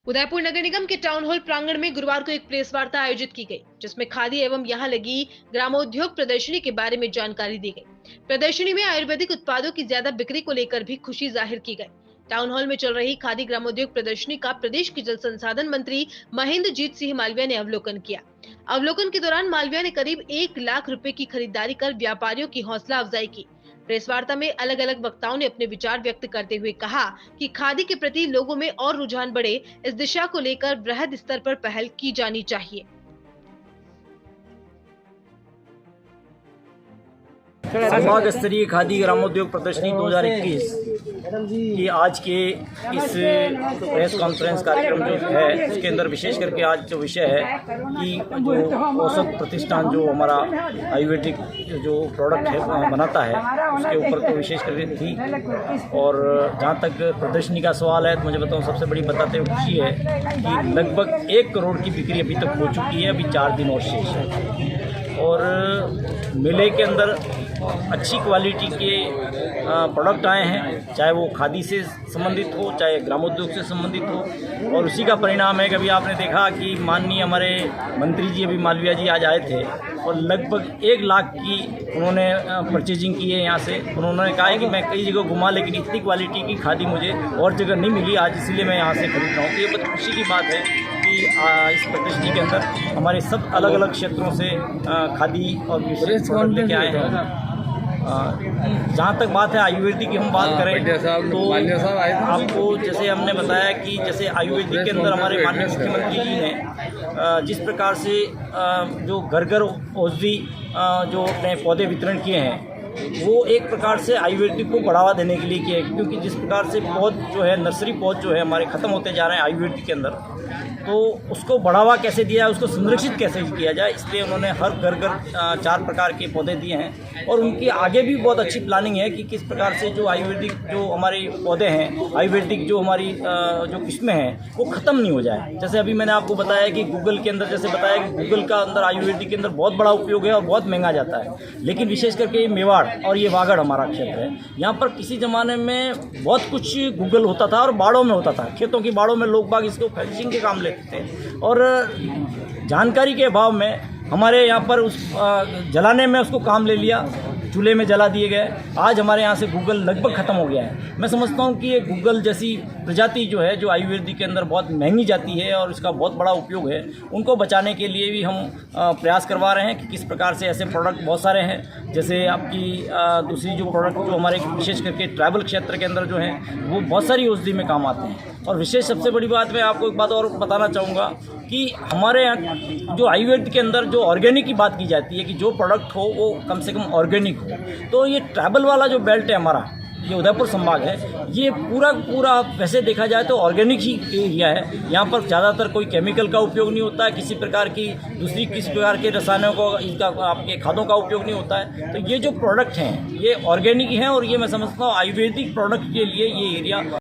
उदयपुर नगर निगम के town hall प्रांगण में गुरुवार को एक प्रेस वार्ता आयोजित की गई, जिसमें खादी एवं यहां लगी ग्रामोद्योग प्रदर्शनी के बारे में जानकारी दी गई। प्रदर्शनी में आयुर्वेदिक उत्पादों की ज्यादा बिक्री को लेकर भी खुशी जाहिर की गई। टाउन हॉल में चल रही खादी ग्रामोद्योग प्रदर्शनी का प्रदेश के जल संसाधन मंत्री महेंद्रजीत सिंह मालविया ने अवलोकन किया। अवलोकन के दौरान मालविया ने करीब 1 लाख रुपए की खरीदारी कर व्यापारियों की हौसला अफजाई की। प्रेस वार्ता में अलग अलग वक्ताओं ने अपने विचार व्यक्त करते हुए कहा कि खादी के प्रति लोगों में और रुझान बढ़े, इस दिशा को लेकर बृहद स्तर पर पहल की जानी चाहिए। संभाग स्तरीय खादी ग्रामोद्योग प्रदर्शनी 2021 की आज के इस प्रेस कॉन्फ्रेंस कार्यक्रम जो है, उसके अंदर विशेष करके आज जो विषय है कि जो औसत प्रतिष्ठान जो हमारा आयुर्वेदिक जो प्रोडक्ट है बनाता है, उसके ऊपर तो विशेष करके थी। और जहाँ तक प्रदर्शनी का सवाल है तो मुझे बताऊँ, सबसे बड़ी बताते हुए खुशी है कि लगभग 1 करोड़ की बिक्री अभी तक हो चुकी है। अभी 4 दिन और शेष है और मेले के अंदर अच्छी क्वालिटी के प्रोडक्ट आए हैं, चाहे वो खादी से संबंधित हो, चाहे ग्रामोद्योग से संबंधित हो। और उसी का परिणाम है कि अभी आपने देखा कि माननीय हमारे मंत्री जी अभी मालविया जी आज आए थे और लगभग 1 लाख की उन्होंने परचेजिंग की है यहाँ से। उन्होंने कहा है कि मैं कई जगह घुमा, लेकिन इतनी क्वालिटी की खादी मुझे और जगह नहीं मिली आज, इसलिए मैं यहाँ से खरीद रहा हूँ। तो ये बहुत खुशी की बात है कि इस प्रदर्शनी के अंदर हमारे सब अलग अलग क्षेत्रों से खादी और विशेष प्रोडक्ट लेके आए हैं। जहाँ तक बात है आयुर्वेदिक की हम बात करें तो आपको जैसे हमने बताया कि जैसे आयुर्वेदिक के अंदर हमारे माननीय मुख्यमंत्री जी ने जिस प्रकार से जो घर घर औषधि जो अपने पौधे वितरण किए हैं, वो एक प्रकार से आयुर्वेदिक को बढ़ावा देने के लिए किया है। क्योंकि जिस प्रकार से पौध जो है, नर्सरी पौध जो है हमारे ख़त्म होते जा रहे हैं आयुर्वेदिक के अंदर, तो उसको बढ़ावा कैसे दिया जाए, उसको संरक्षित कैसे किया जाए, इसलिए उन्होंने हर घर घर 4 प्रकार के पौधे दिए हैं। और उनकी आगे भी बहुत अच्छी प्लानिंग है कि किस प्रकार से जो आयुर्वेदिक जो हमारे पौधे हैं, आयुर्वेदिक जो हमारी जो किस्में हैं, वो ख़त्म नहीं हो जाए। जैसे अभी मैंने आपको बताया कि गूगल के अंदर, जैसे बताया कि गूगल का अंदर आयुर्वेदिक के अंदर बहुत बड़ा उपयोग है और बहुत महंगा जाता है। लेकिन विशेष करके ये मेवाड़ और ये वागड़ हमारा क्षेत्र है, यहाँ पर किसी ज़माने में बहुत कुछ गूगल होता था और बाड़ों में होता था। खेतों की बाड़ों में लोग बाग इसको फैक्सिंग के काम लेते थे और जानकारी के अभाव में हमारे यहाँ पर उस जलाने में उसको काम ले लिया, चूल्हे में जला दिए गए। आज हमारे यहाँ से गूगल लगभग ख़त्म हो गया है। मैं समझता हूँ कि ये गूगल जैसी प्रजाति जो है, जो आयुर्वेदिक के अंदर बहुत महंगी जाती है और इसका बहुत बड़ा उपयोग है, उनको बचाने के लिए भी हम प्रयास करवा रहे हैं कि किस प्रकार से ऐसे प्रोडक्ट बहुत सारे हैं। जैसे आपकी दूसरी जो प्रोडक्ट जो हमारे विशेष करके ट्राइबल क्षेत्र के अंदर जो हैं, वो बहुत सारी औषधि में काम आते हैं। और विशेष सबसे बड़ी बात, मैं आपको एक बात और बताना चाहूँगा कि हमारे यहाँ जो आयुर्वेद के अंदर जो ऑर्गेनिक की बात की जाती है कि जो प्रोडक्ट हो वो कम से कम ऑर्गेनिक हो, तो ये ट्राइबल वाला जो बेल्ट है हमारा, ये उदयपुर संभाग है, ये पूरा वैसे देखा जाए तो ऑर्गेनिक ही एरिया है। यहाँ पर ज़्यादातर कोई केमिकल का उपयोग नहीं होता है, किसी प्रकार की दूसरी किसी प्रकार के रसायनों को, इसका आपके खादों का उपयोग नहीं होता है। तो ये जो प्रोडक्ट हैं ये ऑर्गेनिक हैं और ये मैं समझता हूँ आयुर्वेदिक प्रोडक्ट के लिए ये एरिया